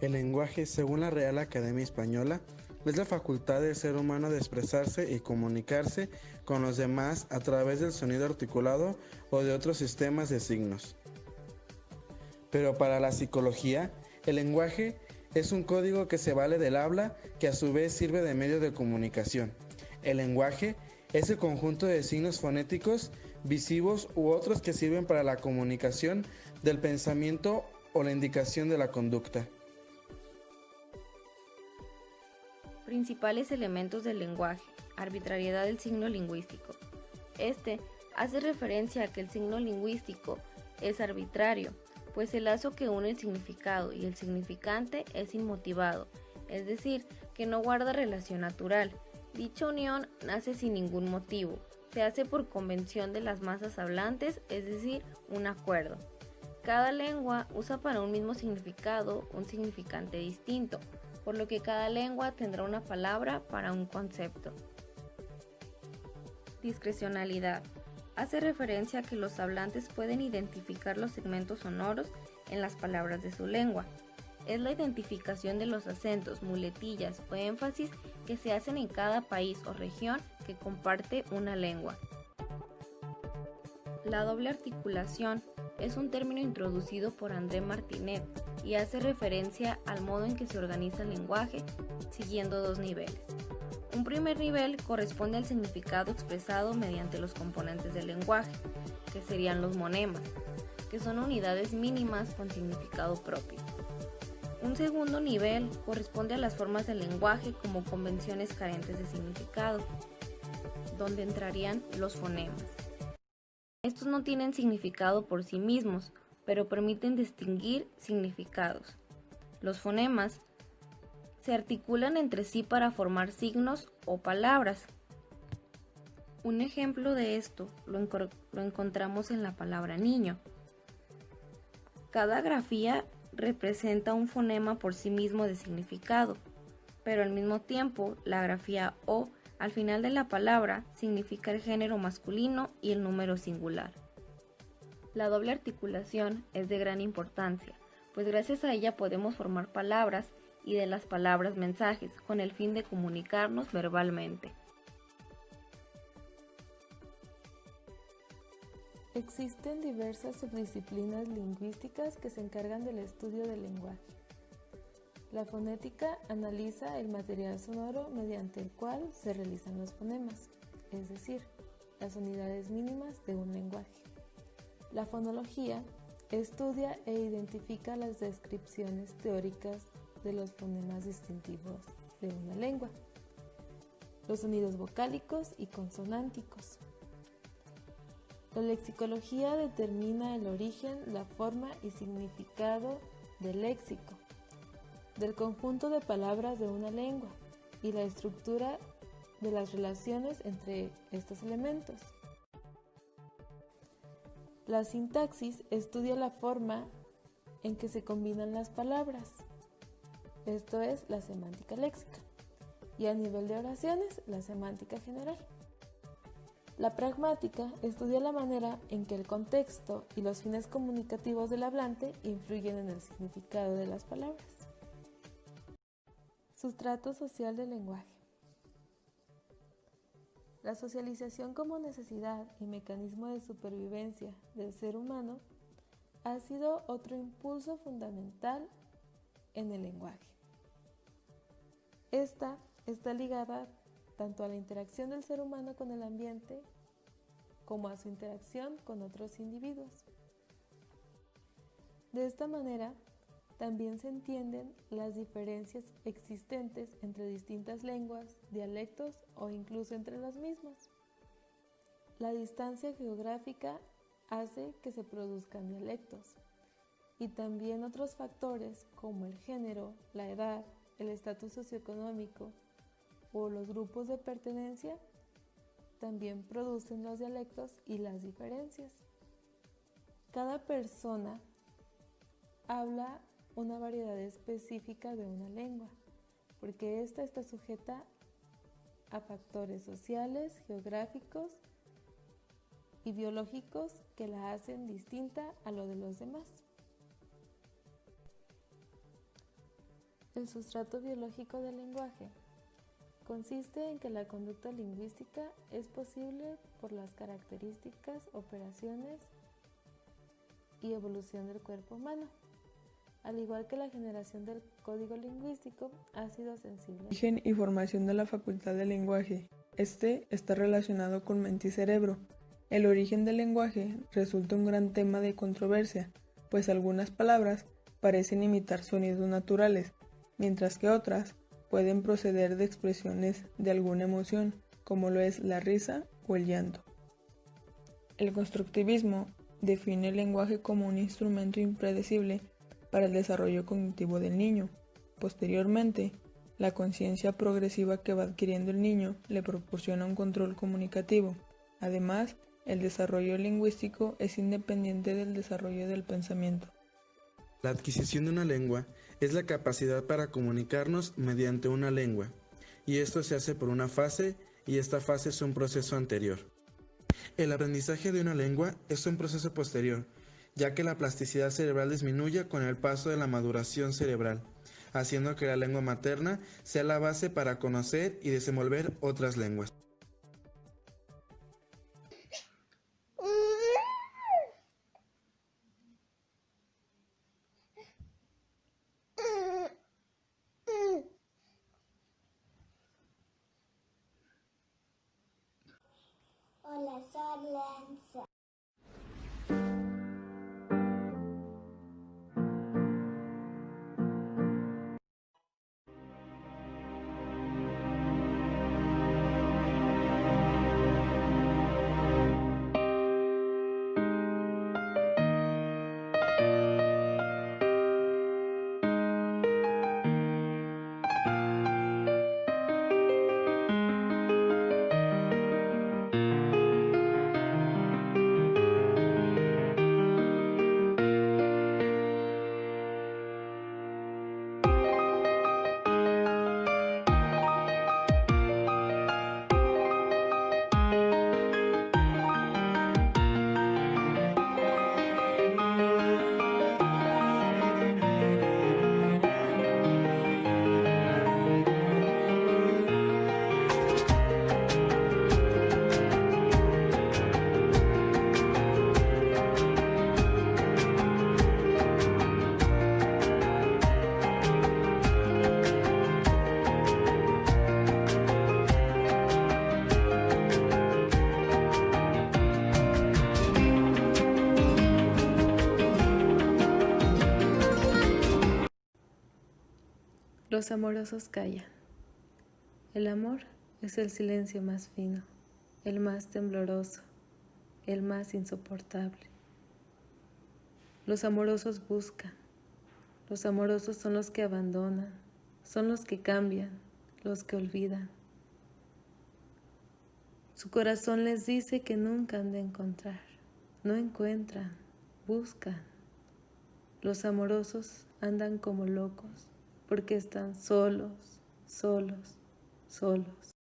El lenguaje, según la Real Academia Española, es la facultad del ser humano de expresarse y comunicarse con los demás a través del sonido articulado o de otros sistemas de signos. Pero para la psicología, el lenguaje es un código que se vale del habla, que a su vez sirve de medio de comunicación. El lenguaje es el conjunto de signos fonéticos, visivos u otros que sirven para la comunicación del pensamiento o la indicación de la conducta. Principales elementos del lenguaje. Arbitrariedad del signo lingüístico. Este hace referencia a que el signo lingüístico es arbitrario, pues el lazo que une el significado y el significante es inmotivado, es decir, que no guarda relación natural. Dicha unión nace sin ningún motivo, se hace por convención de las masas hablantes, es decir, un acuerdo. Cada lengua usa para un mismo significado un significante distinto, por lo que cada lengua tendrá una palabra para un concepto. Discrecionalidad. Hace referencia a que los hablantes pueden identificar los segmentos sonoros en las palabras de su lengua. Es la identificación de los acentos, muletillas o énfasis que se hacen en cada país o región que comparte una lengua. La doble articulación es un término introducido por André Martinet y hace referencia al modo en que se organiza el lenguaje siguiendo dos niveles. Un primer nivel corresponde al significado expresado mediante los componentes del lenguaje, que serían los monemas, que son unidades mínimas con significado propio. Un segundo nivel corresponde a las formas del lenguaje como convenciones carentes de significado, donde entrarían los fonemas. Estos no tienen significado por sí mismos, pero permiten distinguir significados. Los fonemas se articulan entre sí para formar signos o palabras. Un ejemplo de esto lo encontramos en la palabra niño. Cada grafía representa un fonema por sí mismo de significado, pero al mismo tiempo la grafía O al final de la palabra significa el género masculino y el número singular. La doble articulación es de gran importancia, pues gracias a ella podemos formar palabras y de las palabras mensajes con el fin de comunicarnos verbalmente. Existen diversas subdisciplinas lingüísticas que se encargan del estudio del lenguaje. La fonética analiza el material sonoro mediante el cual se realizan los fonemas, es decir, las unidades mínimas de un lenguaje. La fonología estudia e identifica las descripciones teóricas de los fonemas distintivos de una lengua, los sonidos vocálicos y consonánticos. La lexicología determina el origen, la forma y significado del léxico, del conjunto de palabras de una lengua y la estructura de las relaciones entre estos elementos. La sintaxis estudia la forma en que se combinan las palabras, esto es la semántica léxica, y a nivel de oraciones, la semántica general. La pragmática estudia la manera en que el contexto y los fines comunicativos del hablante influyen en el significado de las palabras. Sustrato social del lenguaje. La socialización como necesidad y mecanismo de supervivencia del ser humano ha sido otro impulso fundamental en el lenguaje. Esta está ligada tanto a la interacción del ser humano con el ambiente como a su interacción con otros individuos. De esta manera, también se entienden las diferencias existentes entre distintas lenguas, dialectos o incluso entre las mismas. La distancia geográfica hace que se produzcan dialectos y también otros factores como el género, la edad, el estatus socioeconómico o los grupos de pertenencia también producen los dialectos y las diferencias. Cada persona habla una variedad específica de una lengua, porque ésta está sujeta a factores sociales, geográficos y biológicos que la hacen distinta a lo de los demás. El sustrato biológico del lenguaje consiste en que la conducta lingüística es posible por las características, operaciones y evolución del cuerpo humano. Al igual que la generación del código lingüístico ha sido sensible. Origen y formación de la facultad del lenguaje. Este está relacionado con mente y cerebro. El origen del lenguaje resulta un gran tema de controversia, pues algunas palabras parecen imitar sonidos naturales, mientras que otras pueden proceder de expresiones de alguna emoción, como lo es la risa o el llanto. El constructivismo define el lenguaje como un instrumento impredecible para el desarrollo cognitivo del niño. Posteriormente, la conciencia progresiva que va adquiriendo el niño le proporciona un control comunicativo. Además, el desarrollo lingüístico es independiente del desarrollo del pensamiento. La adquisición de una lengua es la capacidad para comunicarnos mediante una lengua, y esto se hace por una fase, y esta fase es un proceso anterior. El aprendizaje de una lengua es un proceso posterior, ya que la plasticidad cerebral disminuye con el paso de la maduración cerebral, haciendo que la lengua materna sea la base para conocer y desenvolver otras lenguas. Hola, soy Lenza. Los amorosos callan. El amor es el silencio más fino, el más tembloroso, el más insoportable. Los amorosos buscan. Los amorosos son los que abandonan, son los que cambian, los que olvidan. Su corazón les dice que nunca han de encontrar. No encuentran, buscan. Los amorosos andan como locos porque están solos, solos, solos.